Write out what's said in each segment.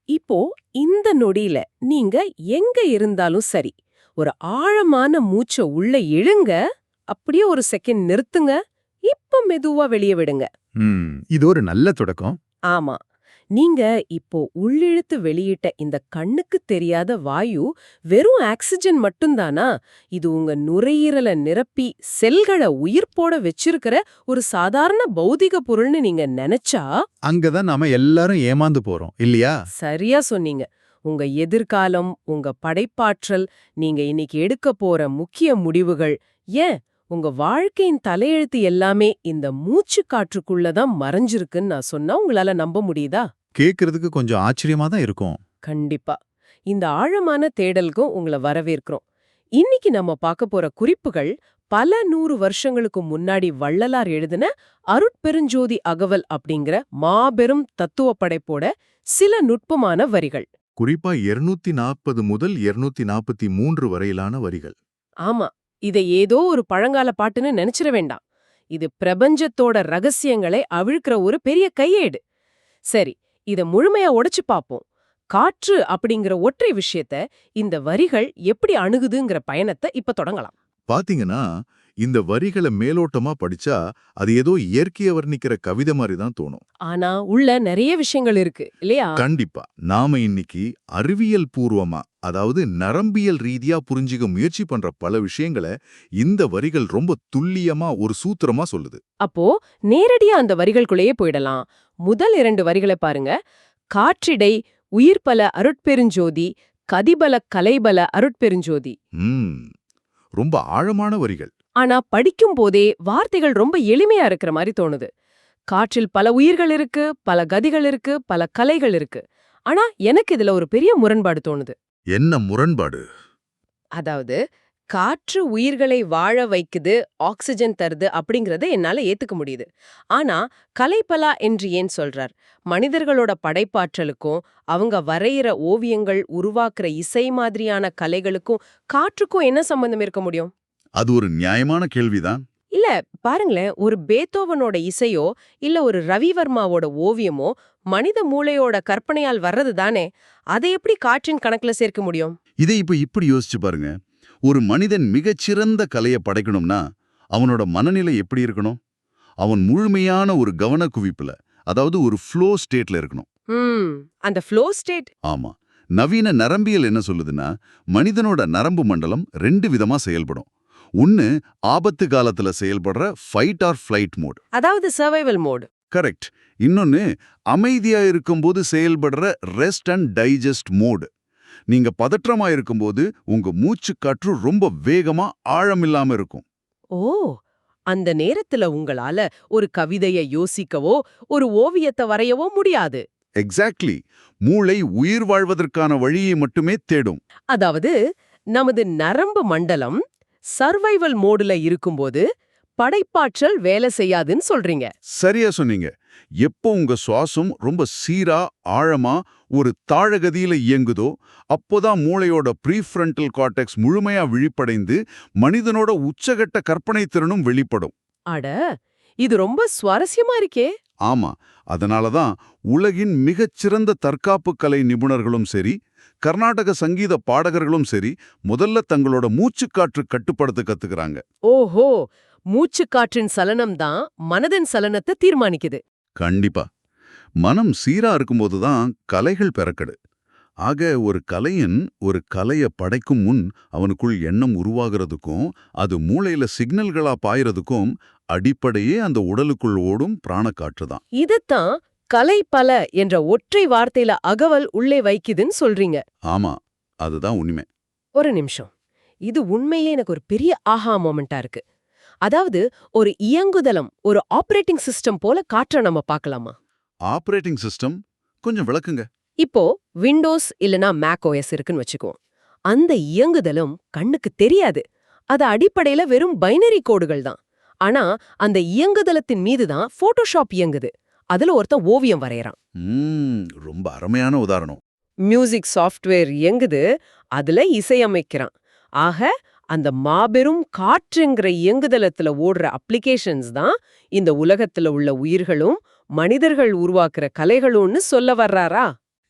இப்போ இந்த நொடியில நீங்க எங்க இருந்தாலும் சரி, ஒரு ஆழமான மூச்ச உள்ள இழுங்க, அப்படியே ஒரு செகண்ட் நிறுத்துங்க, இப்ப மெதுவா வெளிய விடுங்க. இது ஒரு நல்ல தொடக்கம். ஆமா. நீங்க இப்போ உள்ளிழுத்து வெளியிட்ட இந்த கண்ணுக்கு தெரியாத வாயு வெறும் ஆக்ஸிஜன் மட்டும்தானா? இது உங்க நுரையீரல நிரப்பி செல்கள உயிர்ப்போட வச்சிருக்கிற ஒரு சாதாரண பௌதிக பொருள்னு நீங்க நெனச்சா அங்கதான் நாம எல்லாரும் ஏமாந்து போறோம் இல்லையா? சரியா சொன்னீங்க. உங்க எதிர்காலம், உங்க படைப்பாற்றல், நீங்க இன்னைக்கு எடுக்க போற முக்கிய முடிவுகள், ஏன் உங்க வாழ்க்கையின் தலையெழுத்து எல்லாமே இந்த மூச்சு காற்றுக்குள்ள தான் மறைஞ்சிருக்குன்னு நான் சொன்னா உங்களால நம்ப முடியுதா? கேக்குறதுக்கு கொஞ்சம் ஆச்சரியமா தான் இருக்கும். கண்டிப்பா. இந்த ஆழமான தேடலுக்கும் உங்கள வரவேற்கிறோம். இன்னைக்கு நம்ம பார்க்க போற குறிப்புகள் பல 100 வருஷங்களுக்கு முன்னாடி வள்ளலார் எழுதின அருட்பெருஞ்சோதி அகவல் அப்படிங்கிற மாபெரும் தத்துவ படைப்போட சில நுட்பமான வரிகள். குறிப்பா 240 முதல் 243 வரையிலான வரிகள். ஆமா, இதை ஏதோ ஒரு பழங்கால பாட்டுன்னு நினைச்சிட வேண்டாம். இது பிரபஞ்சத்தோட ரகசியங்களை அவிழ்க்கிற ஒரு பெரிய கையேடு. சரி, இத முழுமையா உடைச்சு பாப்போம். காற்று அப்படிங்கிற ஒற்றை விஷயத்த இந்த வரிகள் எப்படி அணுகுதுங்கிற பயணத்தை இப்ப தொடங்கலாம். பாத்தீங்கன்னா, இந்த வரிகளை மேலோட்டமா படிச்சா அது ஏதோ இயற்கையை வர்ணிக்கிற கவிதை மாதிரி தான் தோணும். ஆனா உள்ள நிறைய விஷயங்கள் இருக்கு இல்லையா? கண்டிப்பா. நாம இன்னைக்கு அறிவியல் பூர்வமா, அதாவது நரம்பியல் ரீதியா புரிஞ்சுக்க முயற்சி பண்ற பல விஷயங்களை இந்த வரிகள் ரொம்ப துல்லியமா ஒரு சூத்திரமா சொல்லுது. அப்போ நேரடியா அந்த வரிகளுக்குள்ளேயே போயிடலாம். முதல் 2 வரிகளை பாருங்க. காற்றிடை உயிர்பல அருட்பெருஞ்சோதி, கதிபல கலைபல அருட்பெருஞ்சோதி. ம் ரொம்ப ஆழமான வரிகள். ஆனா படிக்கும் போதே வார்த்தைகள் ரொம்ப எளிமையா இருக்கிற மாதிரி தோணுது. காற்றில் பல உயிர்கள் இருக்கு, பல கதிகள் இருக்கு, பல கலைகள் இருக்கு. ஆனா எனக்கு இதுல ஒரு பெரிய முரண்பாடு தோணுது. என்ன முரண்பாடு? அதாவது காற்று உயிர்களை வாழ வைக்குது, ஆக்சிஜன் தருது அப்படிங்கறத என்னால ஏத்துக்க முடியுது. ஆனா கலைப்பலா என்று ஏன் சொல்றார்? மனிதர்களோட படைப்பாற்றலுக்கும் அவங்க வரைகிற ஓவியங்கள், உருவாக்குற இசை மாதிரியான கலைகளுக்கும் காற்றுக்கும் என்ன சம்பந்தம் இருக்க முடியும்? அது ஒரு நியாயமான கேள்விதான். இல்ல பாருங்களேன், ஒரு பேத்தோவனோட இசையோ இல்ல ஒரு ரவிவர்மாவோட ஓவியமோ மனித மூளையோட கற்பனையால் வர்றது தானே. அதை எப்படி காற்றின் கணக்குல சேர்க்க முடியும்? இதை இப்படி யோசிச்சு பாருங்க. ஒரு மனிதன் மிகச்சிறந்த கலையை படைக்கணும்னா அவனோட மனநிலை எப்படி இருக்கணும்? அவன் முழுமையான ஒரு கவன குவிப்புல, அதாவது ஒரு ஃப்ளோ ஸ்டேட்ல இருக்கணும். அந்த ஃப்ளோ ஸ்டேட். ஆமா. நவீன நரம்பியல் என்ன சொல்லுதுன்னா, மனிதனோட நரம்பு மண்டலம் 2 விதமா செயல்படும். ஒன்னு ஆபத்து காலத்துல செயல்படுற ஃபைட் ஆர் ஃபிளைட் மோட், அதாவது சர்வைவல் மோட். கரெக்ட். இன்னொன்னு அமைதியா இருக்கும்போது செயல்படுற ரெஸ்ட் அண்ட் டைஜஸ்ட் மோடு. நீங்க பதற்றமா இருக்கும்போது உங்க மூச்சு காற்று ரொம்ப வேகமா ஆழமில்லாம இருக்கும். ஓ, அந்த நேரத்துல உங்களால ஒரு கவிதைய யோசிக்கவோ ஒரு ஓவியத்தை வரையவோ முடியாது. எக்ஸாக்ட்லி. மூளை உயிர் வாழ்வதற்கான வழியை மட்டுமே தேடும். அதாவது நமது நரம்பு மண்டலம் சர்வைவல் மோடுல இருக்கும்போது படைப்பாற்றல் வேலை செய்யாதுன்னு சொல்றீங்க. சரியா சொன்னீங்க. எப்போ உங்க சுவாசம் ரொம்ப சீரா ஆழமா ஒரு தாழகதியில இயங்குதோ அப்போதான் மூளையோட ப்ரீஃப்ரண்டல் கார்டெக்ஸ் முழுமையா விழிப்படைந்து மனிதனோட உச்சகட்ட கற்பனை திறனும் வெளிப்படும். அட, இது ரொம்ப சுவாரஸ்யமா இருக்கே. ஆமா. அதனாலதான் உலகின் மிகச்சிறந்த தற்காப்பு கலை நிபுணர்களும் சரி, கர்நாடக சங்கீத பாடகர்களும் சரி, முதல்ல தங்களோட மூச்சுக்காற்று கட்டுப்படுத்த கத்துக்கிறாங்க. ஓஹோ, மூச்சுக்காற்றின் சலனம் தான் மனதின் சலனத்தை தீர்மானிக்குது. கண்டிப்பா. மனம் சீரா இருக்கும்போது தான் கலைகள் பிறக்கடு. ஆக ஒரு கலைஞன் ஒரு கலைய படைக்கும் முன் அவனுக்குள் எண்ணம் உருவாகிறதுக்கும் அது மூளையில சிக்னல்களா பாயறதுக்கும் அடிப்படையே அந்த உடலுக்குள் ஓடும் பிராணக்காற்று தான். இதுதான் கலை பல என்ற ஒற்றை வார்த்தையில அகவல் உள்ளே வைக்குதுன்னு சொல்றீங்க. ஆமா, அதுதான் உண்மை. ஒரு நிமிஷம், இது உண்மையே எனக்கு ஒரு பெரிய ஆஹா மொமெண்டா இருக்கு. அதாவது ஒரு இயங்குதளம், ஒரு ஆபரேட்டிங் சிஸ்டம் போல காற்றை நம்ம பார்க்கலாமா? ஆபரேட்டிங் சிஸ்டம் கொஞ்சம் விளக்குங்க. இப்போ விண்டோஸ் இல்லனா மேக் ஓஎஸ் இருக்குன்னு வச்சுக்குவோம். அந்த இயங்குதளம் கண்ணுக்கு தெரியாது. அது அடிப்படையில வெறும் பைனரி கோடுகள் தான். ஆனா அந்த இயங்குதளத்தின் மீது தான் போட்டோஷாப் இயங்குது. அதுல ஒருத்தன் ஓவியம் வரையறான். ரொம்ப அருமையான உதாரணம். மியூசிக் சாஃப்ட்வேர் இயங்குது, அதுல இசையமைக்கிறான். ஆக அந்த மாபெரும் காற்றுங்கிற இயங்குதளத்துல ஓடுற அப்ளிகேஷன்ஸ் தான் இந்த உலகத்துல உள்ள உயிர்களும் மனிதர்கள் உருவாக்குற கலைகளும்னு சொல்ல வர்றாரா?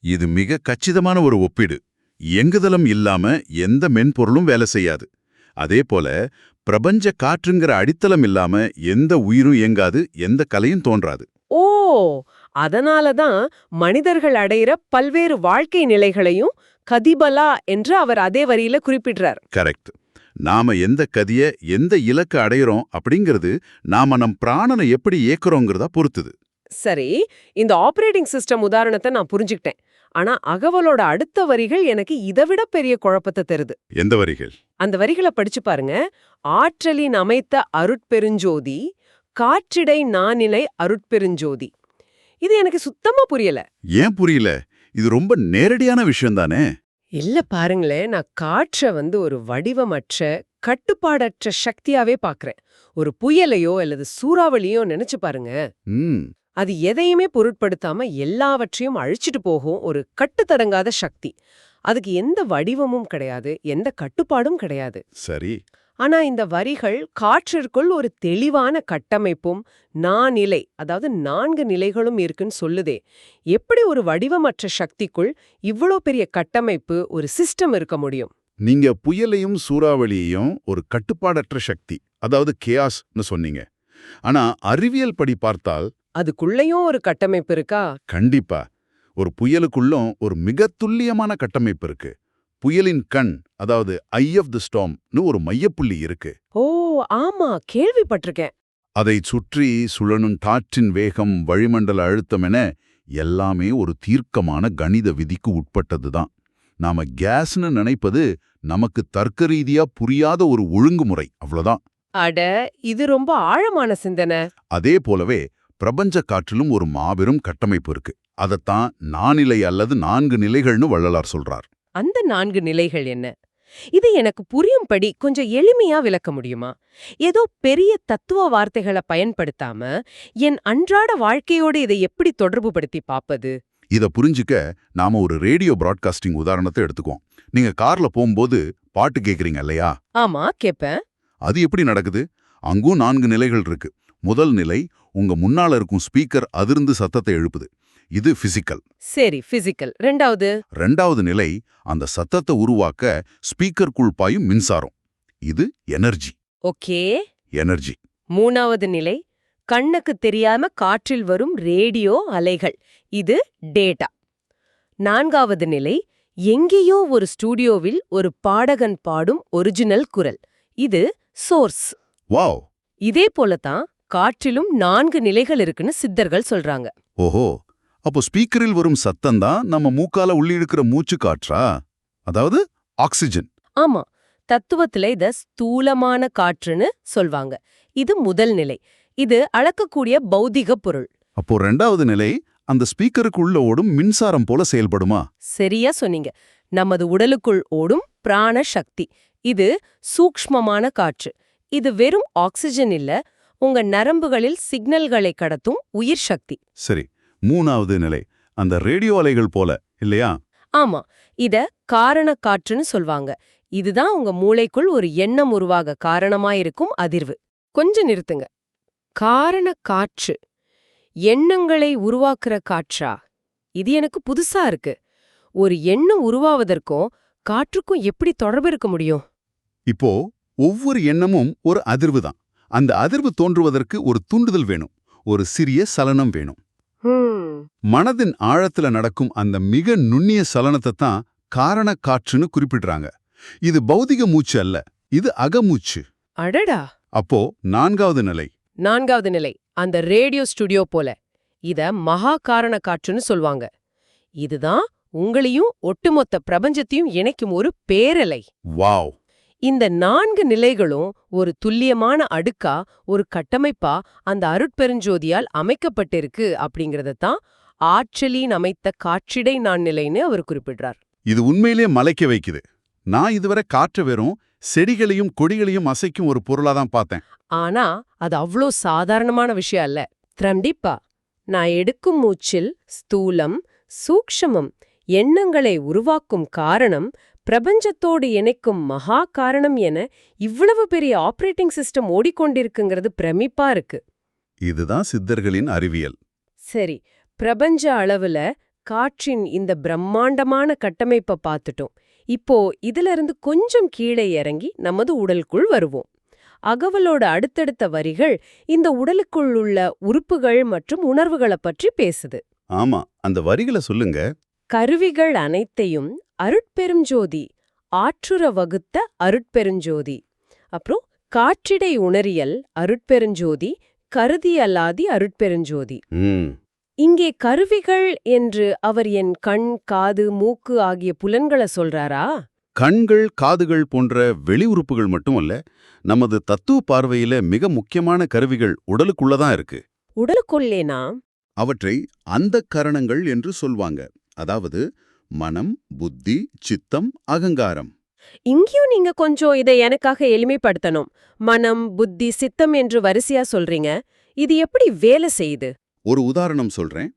இது மிக கச்சிதமான ஒரு ஒப்பீடு. இயங்குதளம் இல்லாம எந்த மென்பொருளும் வேலை செய்யாது. அதே போல பிரபஞ்ச காற்றுங்கிற அடித்தளம் இல்லாம எந்த உயிரும் இயங்காது, எந்த கலையும் தோன்றாது. ஓ, அதனால தான் மனிதர்கள் அடையிற பல்வேறு வாழ்க்கை நிலைகளையும் கதிபலா என்று அவர் அதே வரியில குறிப்பிடுறார். கரெக்ட். நாம எந்த கதிய, எந்த இலக்க அடையிறோம் அப்படிங்கிறது நாம நம் பிராணனை எப்படி இயக்குறோங்கிறதா பொறுத்துது. சரி, இந்த ஆபரேட்டிங் சிஸ்டம் உதாரணத்தை நான் புரிஞ்சுக்கிட்டேன். ஆனா அகவலோட அடுத்த வரிகள் எனக்கு இதைவிட பெரிய குழப்பத்தை தருது. எந்த வரிகள்? அந்த வரிகளை படிச்சு பாருங்க. ஆற்றலின் அமைத்த அருட்பெருஞ்சோதி, காற்றிடை நானிலை அருட்பெருஞ்சோதி. இது எனக்கு சுத்தமா புரியல. ஏன் புரியல? இது ரொம்ப நேரடியான விஷயம் தானே. இல்ல பாருங்களேன், நான் காற்றை ஒரு வடிவமற்ற கட்டுப்பாடற்ற சக்தியாவே பாக்குறேன். ஒரு புயலையோ அல்லது சூறாவளியோ நினைச்சு பாருங்க. அது எதையுமே பொருட்படுத்தாம எல்லாவற்றையும் அழிச்சிட்டு போகும் ஒரு கட்டுத்தடங்காத சக்தி. அதுக்கு எந்த வடிவமும் கிடையாது, எந்த கட்டுப்பாடும் கிடையாது. சரி. ஆனா இந்த வரிகள் காற்றிற்குள் ஒரு தெளிவான கட்டமைப்பும் நானிலை, அதாவது 4 நிலைகளும் இருக்குன்னு சொல்லுதே. எப்படி ஒரு வடிவமற்ற சக்திக்குள் இவ்வளோ பெரிய கட்டமைப்பு, ஒரு சிஸ்டம் இருக்க முடியும்? நீங்க புயலையும் சூறாவளியையும் ஒரு கட்டுப்பாடற்ற சக்தி, அதாவது கேயாஸ்னு சொன்னீங்க. ஆனா அறிவியல் படி பார்த்தால் அதுக்குள்ளேயும் ஒரு கட்டமைப்பு இருக்கா? கண்டிப்பா. ஒரு புயலுக்குள்ளும் ஒரு மிக துல்லியமான கட்டமைப்பு இருக்கு. புயலின் கண், அதாவது ஐ ஆஃப் தி ஸ்டார்ம்னு ஒரு மையப்புள்ளி இருக்கு. ஓ ஆமா, கேள்விப்பட்டிருக்கேன். அதை சுற்றி சுழலும் காற்றின் வேகம், வளிமண்டல அழுத்தம் என எல்லாமே ஒரு தீர்க்கமான கணித விதிக்கு உட்பட்டதுதான். நாம கேஸ்னு நினைப்பது நமக்கு தர்க்க ரீதியா புரியாத ஒரு ஒழுங்குமுறை, அவ்வளவுதான். அட, இது ரொம்ப ஆழமான சிந்தனை. அதே போலவே பிரபஞ்ச காற்றிலும் ஒரு மாபெரும் கட்டமைப்பு இருக்கு. அதத்தான் நானிலை அல்லது 4 நிலைகள்னு வள்ளலார் சொல்றார். அந்த 4 நிலைகள் என்ன? இது எனக்கு புரியும்படி கொஞ்சம் எளிமையா விளக்க முடியுமா? ஏதோ பெரிய தத்துவ வார்த்தைகளை பயன்படுத்தாம என் அன்றாட வாழ்க்கையோடு இதை எப்படி தொடர்புபடுத்தி பாப்பது? இத புரிஞ்சுக்க நாம ஒரு ரேடியோ பிராட்காஸ்டிங் உதாரணத்தை எடுத்துக்குவோம். நீங்க கார்ல போகும்போது பாட்டு கேக்குறீங்க இல்லையா? ஆமா, கேப்பேன். அது எப்படி நடக்குது? அங்கும் 4 நிலைகள் இருக்கு. முதல் நிலை, உங்க முன்னால இருக்கும் ஸ்பீக்கர் அதிர்ந்து சத்தத்தை எழுப்புது. இது பிசிக்கல். சரி, பிசிக்கல். ரெண்டாவது நிலை, அந்த சத்தத்தை உருவாக்க ஸ்பீக்கருக்குள் பாயும் மின்சாரம். இது எனர்ஜி. ஓகே. எனர்ஜி. மூணாவது நிலை, கண்ணுக்கு தெரியாம காற்றில் வரும் ரேடியோ அலைகள். இது டேட்டா. நான்காவது நிலை, எங்கேயோ ஒரு ஸ்டூடியோவில் ஒரு பாடகன் பாடும் ஒரிஜினல் குரல். இது சோர்ஸ். வாவ். இதே போலதான் காற்றிலும் 4 நிலைகள் இருக்குன்னு சித்தர்கள் சொல்றாங்க. ஓஹோ, அப்போ ஸ்பீக்கரில் வரும் சத்தம்தான் நம்ம மூக்கால உள்ளிழுக்கிற மூச்சு காற்றா? அதாவது ஆக்சிஜன். ஆமா, தத்துவத்துல இத ஸ்தூலமான காற்றுன்னு சொல்வாங்க. இது முதல் நிலை. இது அளக்கக்கூடிய பௌதிக பொருள். அப்போ 2வது நிலை, அந்த ஸ்பீக்கருக்குள்ள ஓடும் மின்சாரம் போல செயல்படுமா? சரியா சொன்னீங்க. நமது உடலுக்குள் ஓடும் பிராண சக்தி. இது சூக்ஷ்மமான காற்று. இது வெறும் ஆக்சிஜன் இல்ல, உங்க நரம்புகளில் சிக்னல்களை கடத்தும் உயிர் சக்தி. சரி. 3வது நிலை, அந்த ரேடியோ அலைகள் போல இல்லையா? ஆமா, இத காரண காற்றுன்னு சொல்வாங்க. இதுதான் உங்க மூளைக்குள் ஒரு எண்ணம் உருவாக காரணமாயிருக்கும் அதிர்வு. கொஞ்சம் நிறுத்துங்க. காரண காற்று, எண்ணங்களை உருவாக்குற காற்றா? இது எனக்கு புதுசா இருக்கு. ஒரு எண்ணம் உருவாவதற்கும் காற்றுக்கும் எப்படி தொடர்பு இருக்க முடியும்? இப்போ ஒவ்வொரு எண்ணமும் ஒரு அதிர்வு தான். அந்த அதிர்வு தோன்றுவதற்கு ஒரு தூண்டுதல் வேணும், ஒரு சிறிய சலனம் வேணும். மனதின் ஆழத்துல நடக்கும் அந்த மிக நுண்ணிய சலனத்தை தான் காரண காற்றுன்னு குறிப்பிடுறாங்க. இது பௌதிக மூச்சு அல்ல, இது அகமூச்சு. அடடா. அப்போ 4வது நிலை. 4வது நிலை, அந்த ரேடியோ ஸ்டுடியோ போல. இத மகா காரண காற்றுன்னு சொல்வாங்க. இதுதான் உங்களையும் ஒட்டுமொத்த பிரபஞ்சத்தையும் இணைக்கும் ஒரு பேரலை. வாவ். இந்த 4 நிலைகளும் ஒரு துல்லியமான அடுக்கா, ஒரு கட்டமைப்பா அந்த அருட்பெருஞ்சோதியால் அமைக்கப்பட்டிருக்கு அப்படிங்கறதான் ஆற்றலின் அமைத்த காற்றிடை நான்நிலைன்னு அவர் குறிப்பிடுறார். இது உண்மையிலே மலைக்க வைக்குது. நான் இதுவரை காற்று வெறும் செடிகளையும் கொடிகளையும் அசைக்கும் ஒரு பொருளாதான் பார்த்தேன். ஆனா அது அவ்வளோ சாதாரணமான விஷயம் அல்ல. கண்டிப்பா நான் எடுக்கும் மூச்சில் ஸ்தூலம், சூக்ஷ்மம், எண்ணங்களை உருவாக்கும் காரணம், பிரபஞ்சத்தோடு இணைக்கும் மகா காரணம் என இவ்வளவு பெரிய ஆபரேட்டிங் சிஸ்டம் ஓடிக்கொண்டிருக்குங்கிறது பிரமிப்பா இருக்கு. இதுதான் சித்தர்களின் அறிவியல். சரி, பிரபஞ்ச அளவுல காற்றின் இந்த பிரம்மாண்டமான கட்டமைப்பை பார்த்துட்டோம். இப்போ இதுல இருந்து கொஞ்சம் கீழே இறங்கி நமது உடலுக்குள் வருவோம். அகவலோட அடுத்தடுத்த வரிகள் இந்த உடலுக்குள் உள்ள உறுப்புகள் மற்றும் உணர்வுகளை பற்றி பேசுது. ஆமா, அந்த வரிகளை சொல்லுங்க. கருவிகள் அனைத்தையும் அருட்பெருஞ்சோதி ஆற்றுற வகுத்த அருட்பெருஞ்சோதி. அப்புறம் காற்றிடை உணரியல் அருட்பெருஞ்சோதி கருதியல்லாதி அருட்பெருஞ்சோதி. இங்கே கருவிகள் என்று அவர் என் கண், காது, மூக்கு ஆகிய புலன்களை சொல்றாரா? கண்கள், காதுகள் போன்ற வெளி உறுப்புகள் மட்டுமல்ல, நமது தத்துவ பார்வையில மிக முக்கியமான கருவிகள் உடலுக்குள்ளதான் இருக்கு. உடலுக்குள்ளேனா? அவற்றை அந்தக் கரணங்கள் என்று சொல்வாங்க. அதாவது மனம், புத்தி, சித்தம், அகங்காரம். இங்கேயும் நீங்க கொஞ்சம் இதை எனக்காக எளிமைப்படுத்தணும். மனம், புத்தி, சித்தம் என்று வரிசையா சொல்றீங்க. இது எப்படி வேலை செய்யுது? ஒரு உதாரணம் சொல்றேன்.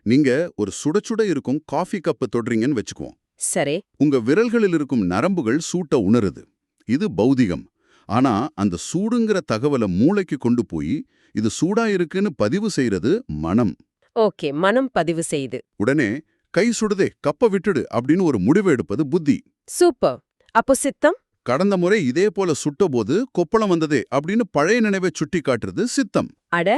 நீங்க ஒரு சுட சுட இருக்கும் காஃபி கப்பை தொடுறீங்கன்னு வச்சுக்குவோம். சரி. உங்க விரல்களில் இருக்கும் நரம்புகள் சூட்ட உணருது. இது பௌதிகம். ஆனா அந்த சூடுங்கிற தகவலை மூளைக்கு கொண்டு போய் இது சூடா இருக்குன்னு பதிவு செய்யறது மனம். ஓகே, மனம் பதிவு செய்யுது. உடனே கை சுடுதே, கப்ப விட்டுடு அப்படின்னு ஒரு முடிவு எடுப்பது புத்தி. சூப்பர். அப்போ சித்தம்? கடந்த முறை இதே போல சுட்டபோது கொப்பளம் வந்ததே அப்படின்னு பழைய நினைவை சுட்டி காட்டுறது சித்தம். அட,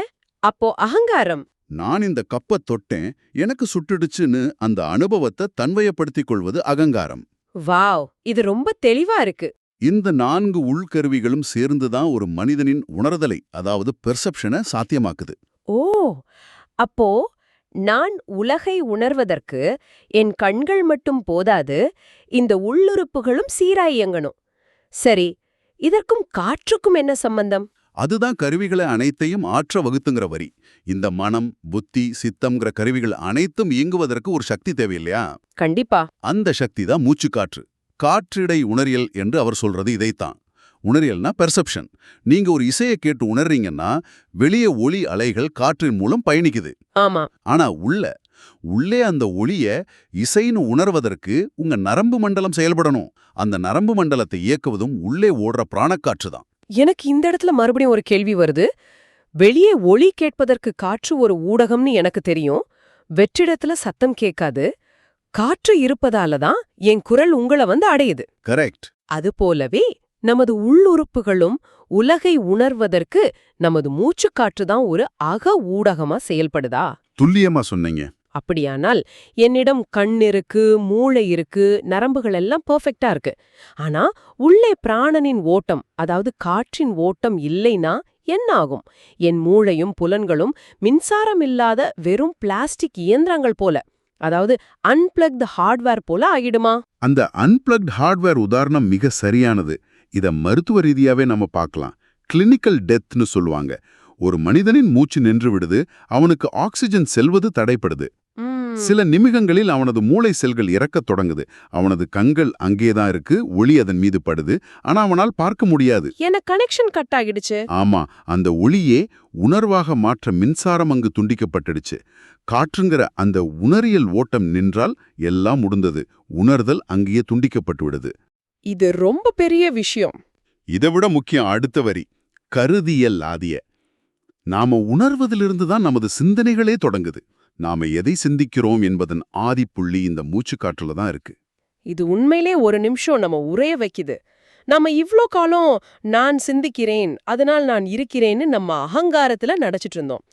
அப்போ அகங்காரம்? நான் இந்த கப்பை தொட்டேன், எனக்கு சுட்டுடுச்சுன்னு அந்த அனுபவத்தை தன்வயப்படுத்திக் கொள்வது அகங்காரம். வாவ், இது ரொம்ப தெளிவா இருக்கு. இந்த 4 உள்கருவிகளும் சேர்ந்துதான் ஒரு மனிதனின் உணர்தலை, அதாவது பெர்செப்ஷனை சாத்தியமாக்குது. ஓ, அப்போ நான் உலகை உணர்வதற்கு என் கண்கள் மட்டும் போதாது, இந்த உள்ளுறுப்புகளும் சீராய் இயங்கணும். சரி, இதற்கும் காற்றுக்கும் என்ன சம்பந்தம்? அதுதான் கருவிகளை அனைத்தையும் ஆற்ற வகுத்துங்கிற வரி. இந்த மனம், புத்தி, சித்தம்ங்கிற கருவிகள் அனைத்தும் இயங்குவதற்கு ஒரு சக்தி தேவையில்லையா? கண்டிப்பா. அந்த சக்தி தான் மூச்சுக்காற்று. காற்றிடை உணரியல் என்று அவர் சொல்றது இதைத்தான். உணரியல்னா பெர்செப்ஷன். நீங்க ஒரு இசையை கேட்டு உணர்றீங்கன்னா வெளியே ஒலி அலைகள் காற்றின் மூலம் பயணிக்குது. ஆமா. ஆனா உள்ளே அந்த ஒளிய இசைன்னு உணர்வதற்கு உங்க நரம்பு மண்டலம் செயல்படணும். அந்த நரம்பு மண்டலத்தை இயக்குவதும் உள்ளே ஓடுற பிராணக்காற்று தான். எனக்கு இந்த இடத்துல மறுபடியும் ஒரு கேள்வி வருது. வெளியே ஒலி கேட்பதற்கு காற்று ஒரு ஊடகம்னு எனக்கு தெரியும். வெற்றிடத்துல சத்தம் கேட்காது. காற்று இருப்பதால தான் என் குரல் உங்களை வந்து அடையுது. கரெக்ட். அதுபோலவே நமது உள்ளுறுப்புகளும் உலகை உணர்வதற்கு நமது மூச்சுக்காற்று தான் ஒரு அக ஊடகமா செயல்படுதா? துல்லியமா சொன்னீங்க. அப்படியானால் என்னிடம் கண் இருக்கு, மூளை இருக்கு, நரம்புகள் எல்லாம் பெர்ஃபெக்ட்டா இருக்கு. ஆனா உள்ளே பிராணனின் ஓட்டம், அதாவது காற்றின் ஓட்டம் இல்லைனா என்ன ஆகும்? என் மூளையும் புலன்களும் மின்சாரம் இல்லாத வெறும் பிளாஸ்டிக் இயந்திரங்கள் போல, அதாவது அன்பிளக்டு ஹார்ட்வேர் போல ஆகிடுமா? அந்த அன்பிளக்ட் ஹார்ட்வேர் உதாரணம் மிக சரியானது. இத மருத்துவ ரீதியாவே நம்ம பார்க்கலாம். கிளினிக்கல் டெத்னு சொல்லுவாங்க. ஒரு மனிதனின் மூச்சு நின்று விடுது, அவனுக்கு ஆக்சிஜன் செல்வது தடைப்படுது. சில நிமிடங்களில் அவனது மூளை செல்கள் இறக்கத் தொடங்குது. அவனது கண்கள் அங்கேதான் இருக்கு, ஒளி அதன் மீது படுது, ஆனா அவனால் பார்க்க முடியாது. எனக்கு கனெக்ஷன் கட் ஆகிடுச்சு. ஆமா, அந்த ஒளியே உணர்வாக மாற்ற மின்சாரம் அங்கு துண்டிக்கப்பட்டுடுச்சு. காற்றுங்கிற அந்த உணரியல் ஓட்டம் நின்றால் எல்லாம் முடிந்தது. உணர்தல் அங்கேயே துண்டிக்கப்பட்டு விடுது. இது ரொம்ப பெரிய விஷயம். இதைவிட முக்கியம் அடுத்த வரி, கருதியல் ஆதிய. நாம உணர்வதிலிருந்து தான் நமது சிந்தனைகளே தொடங்குது. நாம எதை சிந்திக்கிறோம் என்பதன் ஆதிப்புள்ளி இந்த மூச்சுக்காற்றுல தான் இருக்கு. இது உண்மையிலே ஒரு நிமிஷம் நம்ம உரைய வைக்குது. நாம இவ்ளோ காலம் நான் சிந்திக்கிறேன், அதனால் நான் இருக்கிறேன்னு நம்ம அகங்காரத்துல நடிச்சிட்டு இருந்தோம்.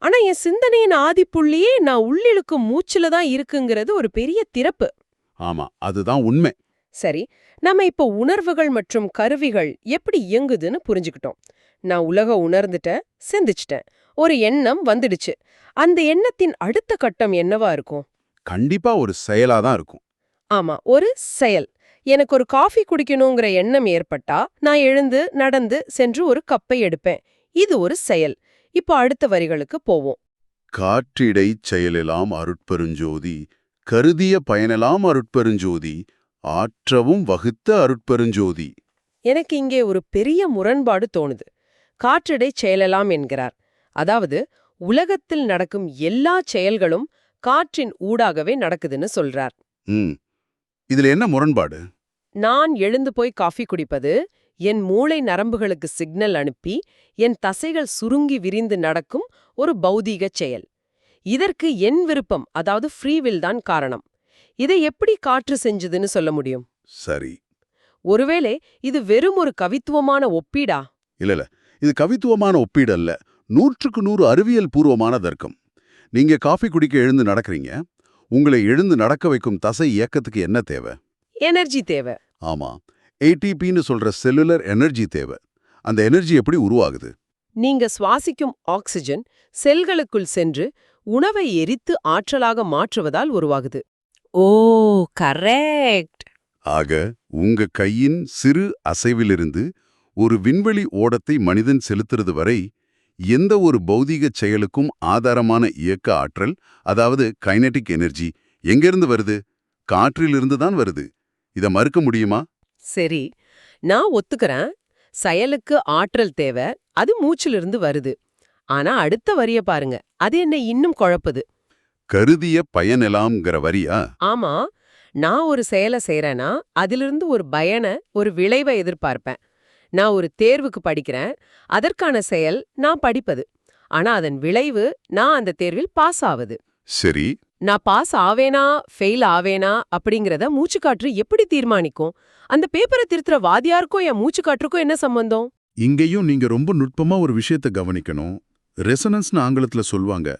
ஆனா என் சிந்தனையின் ஆதிப்புள்ளியே நான் உள்ளிழுக்கும் மூச்சுல தான் இருக்குங்கிறது ஒரு பெரிய திறப்பு. ஆமா, அதுதான் உண்மை. சரி, நம்ம இப்போ உணர்வுகள் மற்றும் கருவிகள் எப்படி இயங்குதுன்னு புரிஞ்சுக்கிட்டோம். நான் உலக உணர்ந்துட்டேன், சிந்திச்சிட்டேன், ஒரு எண்ணம் வந்துடுச்சு. அந்த எண்ணத்தின் அடுத்த கட்டம் என்னவா இருக்கும்? கண்டிப்பா ஒரு செயலாதான் இருக்கும். ஆமா, ஒரு செயல். எனக்கு ஒரு காஃபி குடிக்கணுங்கிற எண்ணம் ஏற்பட்டா நான் எழுந்து நடந்து சென்று ஒரு கப்பை எடுப்பேன். இது ஒரு செயல். இப்போ அடுத்த வரிகளுக்கு போவோம். காற்றிடைச் செயலெல்லாம் அருட்பெருஞ்சோதி, கருதிய பயனெல்லாம் அருட்பெருஞ்சோதி, ஆற்றவும் வகுத்த அருட்பெருஞ்சோதி. எனக்கு இங்கே ஒரு பெரிய முரண்பாடு தோணுது. காற்றிடை செயலெல்லாம் என்கிறார். அதாவது உலகத்தில் நடக்கும் எல்லா செயல்களும் காற்றின் ஊடாகவே நடக்குதுன்னு சொல்றார். இதுல என்ன முரண்பாடு? நான் எழுந்து போய் காஃபி குடிப்பது என் மூளை நரம்புகளுக்கு சிக்னல் அனுப்பி என் தசைகள் சுருங்கி விரிந்து நடக்கும் ஒரு பௌதீக செயல். இதற்கு என் விருப்பம், அதாவது ஃப்ரீ வில் தான் காரணம். இதை எப்படி காற்று செஞ்சதுன்னு சொல்ல முடியும்? சரி. ஒருவேளை இது வெறும் ஒரு கவித்துவமான ஒப்பீடா? இல்ல இது கவித்துவமான ஒப்பீடு அல்ல. 100க்கு 100 அறிவியல் பூர்வமான தர்க்கம். நீங்க காஃபி குடிக்க எழுந்து நடக்கிறீங்க. உங்களை எழுந்து நடக்க வைக்கும் தசை இயக்கத்துக்கு என்ன தேவை? எனர்ஜி தேவை. ஆமா, ஏடிபின்னு சொல்ற செல்லுலர் எனர்ஜி தேவை. அந்த எனர்ஜி எப்படி உருவாகுது? நீங்க சுவாசிக்கும் ஆக்சிஜன் செல்களுக்குள் சென்று உணவை எரித்து ஆற்றலாக மாற்றுவதால் உருவாகுது. ஓ, கரெக்ட். ஆக உங்க கையின் சிறு அசைவிலிருந்து ஒரு விண்வெளி ஓடத்தை மனிதன் செலுத்துறது வரை எந்த ஒரு பௌதீகச் செயலுக்கும் ஆதாரமான இயக்க ஆற்றல், அதாவது கைனெட்டிக் எனர்ஜி எங்கிருந்து வருது? காற்றிலிருந்து தான் வருது. இத மறுக்க முடியுமா? சரி, நான் ஒத்துக்கறேன். செயலுக்கு ஆற்றல் தேவை, அது மூச்சிலிருந்து வருது. ஆனா அடுத்த வரிய பாருங்க, அது என்ன இன்னும் குழப்புது. கருதிய பயனெலாம்ங்கிற வரியா? ஆமா, நான் ஒரு செயலை செய்யறேன்னா அதிலிருந்து ஒரு பயனை, ஒரு விளைவை எதிர்பார்ப்பேன். நான் ஒரு தேர்வுக்கு படிக்கிறேன், அதற்கான செயல் நான் படிப்பது. ஆனா அதன் விளைவு நான் அந்த தேர்வில் பாஸ் ஆவது. சரி. நான் பாஸ் ஆவேனா ஃபெயில் ஆவேனா அப்படிங்கறத மூச்சுக்காற்று எப்படி தீர்மானிக்கும்? அந்த பேப்பரை திருத்துற வாதியாருக்கும் என் மூச்சுக்காற்றுக்கும் என்ன சம்பந்தம்? இங்கேயும் நீங்க ரொம்ப நுட்பமா ஒரு விஷயத்தை கவனிக்கணும். ரெசனன்ஸ்னு ஆங்கிலத்துல சொல்வாங்க.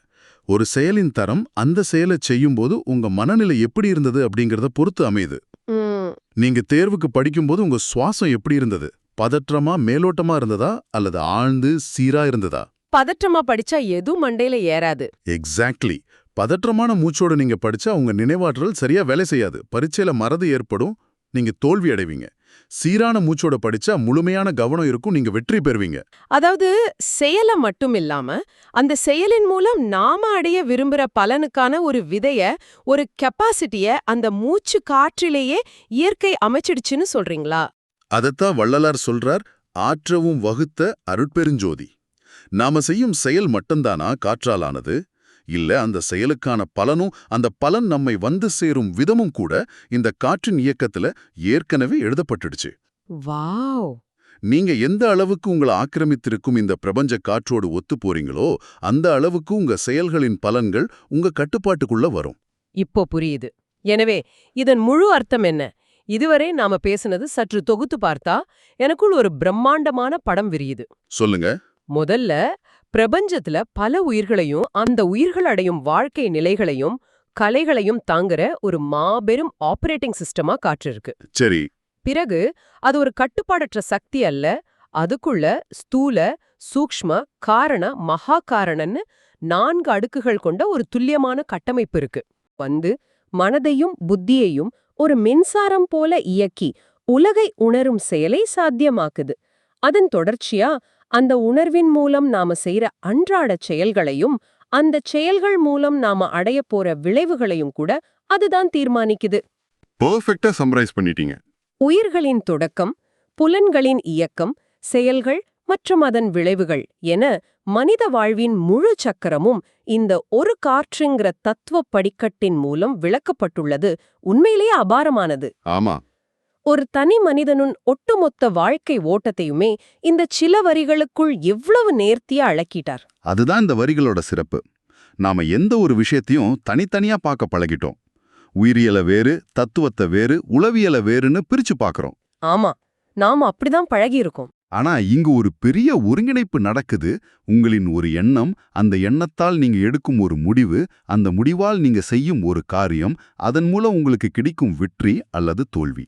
ஒரு செயலின் தரம் அந்த செயலை செய்யும்போது உங்க மனநிலை எப்படி இருந்தது அப்படிங்கறத பொறுத்து அமையுது. ம், நீங்க தேர்வுக்கு படிக்கும்போது உங்க சுவாசம் எப்படி இருந்தது? பதற்றமா மேலோட்டமா இருந்ததா அல்லது ஆழ்ந்து சீரா இருந்ததா? பதற்றமா படிச்சா எதுவும் மண்டையில ஏறாது. எக்ஸாக்ட்லி. பதற்றமான மூச்சோட நீங்க படிச்சா உங்க நினைவாற்றல் சரியா வேலை செய்யாது. பரீட்சையில மறதி ஏற்படும், நீங்க தோல்வி அடைவீங்க. சீரான மூச்சோட படிச்சா முழுமையான கவனம் இருக்கும், நீங்க வெற்றி பெறுவீங்க. அதாவது செயல மட்டும் இல்லாம அந்த செயலின் மூலம் நாம அடைய விரும்புற பலனுக்கான ஒரு விதைய, ஒரு கெப்பாசிட்டிய அந்த மூச்சு காற்றிலேயே இயற்கை அமைச்சிடுச்சுன்னு சொல்றீங்களா? அதத்தான் வள்ளலார் சொல்றார், ஆற்றவும் வகுத்த அருட்பெருஞ்சோதி. நாம செய்யும் செயல் மட்டும்தானா காற்றாலானது? இல்ல, அந்த செயலுக்கான பலனும் அந்த பலன் நம்மை வந்து சேரும் விதமும் கூட இந்த காற்றின் இயக்கத்துல ஏற்கனவே எழுதப்பட்டுடுச்சு. வாவ். நீங்க எந்த அளவுக்கு உங்களை ஆக்கிரமித்திருக்கும் இந்த பிரபஞ்ச காற்றோடு ஒத்து போறீங்களோ அந்த அளவுக்கு உங்க செயல்களின் பலன்கள் உங்க கட்டுப்பாட்டுக்குள்ள வரும். இப்போ புரியுது. எனவே இதன் முழு அர்த்தம் என்ன? இதுவரை நாம பேசுனது சற்று தொகுத்து பார்த்தா எனக்குள் ஒரு பிரம்மாண்டமான படம் விரியுது. சொல்லுங்க. முதல்ல, பிரபஞ்சத்துல பல உயிர்களையும் அந்த உயிர்கள் அடையும் வாழ்க்கை நிலைகளையும் கலைகளையும் தாங்குற ஒரு மாபெரும் ஆபரேட்டிங் சிஸ்டமா காற்று இருக்கு. சரி. பிறகு அது ஒரு கட்டுப்பாடற்ற சக்தி அல்ல, அதுக்குள்ள ஸ்தூல, சூக்ஷ்ம, காரண, மகா காரணன்னு 4 அடுக்குகள் கொண்ட ஒரு துல்லியமான கட்டமைப்பு இருக்கு. மனதையும் புத்தியையும் ஒரு மின்சாரம் போல இயக்கி உலகை உணரும் செயலை சாத்தியமாக்குது. அதன் தொடர்ச்சியா அந்த உணர்வின் மூலம் நாம செய்யற அன்றாட செயல்களையும் அந்த செயல்கள் மூலம் நாம அடைய போற விளைவுகளையும் கூட அதுதான் தீர்மானிக்குது. பெர்ஃபெக்ட்டா சம்மரைஸ் பண்ணிட்டீங்க. உயிர்களின் தொடக்கம், புலன்களின் இயக்கம், செயல்கள் மற்றும் அதன் விளைவுகள் என மனித வாழ்வின் முழு சக்கரமும் இந்த ஒரு காற்றுங்கிற தத்துவ படிக்கட்டின் மூலம் விளக்கப்பட்டுள்ளது உண்மையிலேயே அபாரமானது. ஆமா. ஒரு தனி மனிதனுன் ஒட்டுமொத்த வாழ்க்கை ஓட்டத்தையுமே இந்த சில வரிகளுக்குள் எவ்வளவு நேர்த்தியா அழக்கிட்டார். அதுதான் இந்த வரிகளோட சிறப்பு. நாம எந்த ஒரு விஷயத்தையும் தனித்தனியா பார்க்க பழகிட்டோம். உயிரியல வேறு, தத்துவத்தை வேறு, உளவியல வேறுன்னு பிரிச்சு பார்க்கறோம். ஆமா, நாம அப்படிதான் பழகியிருக்கோம். ஆனா இங்கு ஒரு பெரிய ஒருங்கிணைப்பு நடக்குது. உங்களின் ஒரு எண்ணம், அந்த எண்ணத்தால் நீங்க எடுக்கும் ஒரு முடிவு, அந்த முடிவால் நீங்க செய்யும் ஒரு காரியம், அதன் மூலம் உங்களுக்கு கிடைக்கும் வெற்றி அல்லது தோல்வி.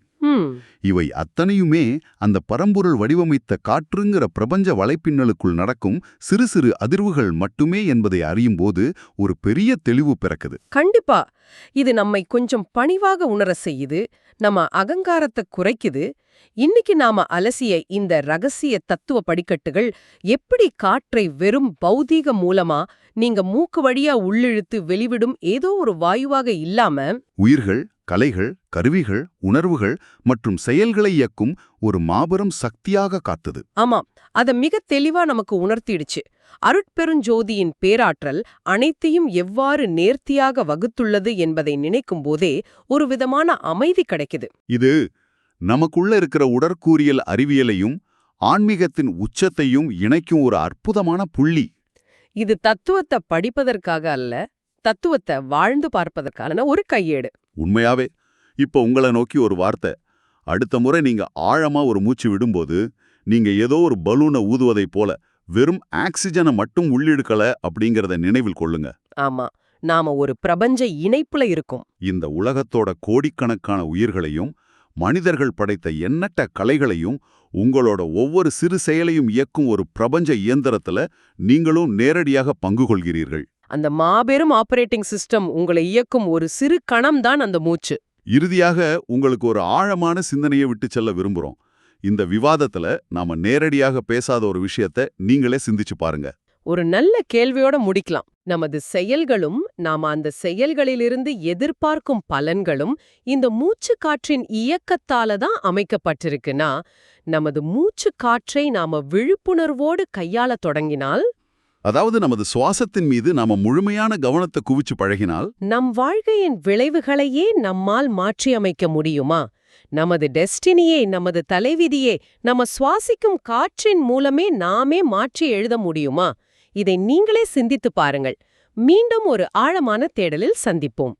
இவை அத்தனையுமே அந்த பரம்பொருள் வடிவமைத்த காற்றுங்கிற பிரபஞ்ச வலைப்பின்னலுக்குள் நடக்கும் சிறு சிறு அதிர்வுகள் மட்டுமே என்பதை அறியும்போது ஒரு பெரிய தெளிவு பிறக்குது. கண்டிப்பா இது நம்மை கொஞ்சம் பணிவாக உணர செய்யுது, நம்ம அகங்காரத்தை குறைக்குது. இன்னைக்கு நாம அலசிய இந்த ரகசிய தத்துவ படிக்கட்டுகள் எப்படி காற்றை வெறும் பௌதீக மூலமா நீங்க மூக்கு வழியா உள்ளிழுத்து வெளிவிடும் ஏதோ ஒரு வாயுவாக இல்லாம உயிர்கள், கலைகள், கருவிகள், உணர்வுகள் மற்றும் செயல்களை இயக்கும் ஒரு மாபெரும் சக்தியாக காத்துது. ஆமா, அத மிக தெளிவா நமக்கு உணர்த்திடுச்சு. அருட்பெருஞ்சோதியின் பேராற்றல் அனைத்தையும் எவ்வாறு நேர்த்தியாக வகுத்துள்ளது என்பதை நினைக்கும் போதே ஒரு விதமான அமைதி கிடைக்குது. இது நமக்குள்ள இருக்கிற உடற்கூறியல் அறிவியலையும் ஆன்மீகத்தின் உச்சத்தையும் இணைக்கும் ஒரு அற்புதமான புள்ளி. இது தத்துவத்தை படிப்பதற்காக அல்ல, தத்துவத்தை வாழ்ந்து பார்ப்பதற்கான ஒரு கையேடு. உண்மையாவே. இப்ப உங்களை நோக்கி ஒரு வார்த்தை. அடுத்த முறை நீங்க ஆழமா ஒரு மூச்சு விடும்போது, நீங்க ஏதோ ஒரு பலூனை ஊதுவதைப் போல வெறும் ஆக்சிஜனை மட்டும் உள்ளிழுக்கல அப்படிங்கறத நினைவில் கொள்ளுங்க. ஆமா, நாம ஒரு பிரபஞ்ச இணைப்புல இருக்கோம். இந்த உலகத்தோட கோடிக்கணக்கான உயிர்களையும் மனிதர்கள் படைத்த எண்ணற்ற கலைகளையும் உங்களோட ஒவ்வொரு சிறு செயலையும் இயக்கும் ஒரு பிரபஞ்ச இயந்திரத்துல நீங்களும் நேரடியாக பங்கு கொள்கிறீர்கள். அந்த மாபெரும் ஆபரேட்டிங் சிஸ்டம் உங்களை இயக்கும் ஒரு சிறு கணம் தான் அந்த மூச்சு. இறுதியாக உங்களுக்கு ஒரு ஆழமான சிந்தனையை விட்டு செல்ல விரும்புறோம். இந்த விவாதத்துல நாம நேரடியாக பேசாத ஒரு விஷயத்தை நீங்களே சிந்திச்சு பாருங்க. ஒரு நல்ல கேள்வியோட முடிக்கலாம். நமது செயல்களும் நாம அந்த செயல்களிலிருந்து எதிர்பார்க்கும் பலன்களும் இந்த மூச்சு காற்றின் இயக்கத்தால தான் அமைக்கப்பட்டிருக்குன்னா, நமது மூச்சு காற்றை நாம விழிப்புணர்வோடு கையாள தொடங்கினால், அதாவது நமது சுவாசத்தின் மீது நாம முழுமையான கவனத்தை குவிச்சு பழகினால், நம் வாழ்க்கையின் விளைவுகளையே நம்மால் மாற்றியமைக்க முடியுமா? நமது டெஸ்டினியே, நமது தலைவிதியே நம்ம சுவாசிக்கும் காற்றின் மூலமே நாமே மாற்றி எழுத முடியுமா? இதை நீங்களே சிந்தித்துப் பாருங்கள். மீண்டும் ஒரு ஆழமான தேடலில் சந்திப்போம்.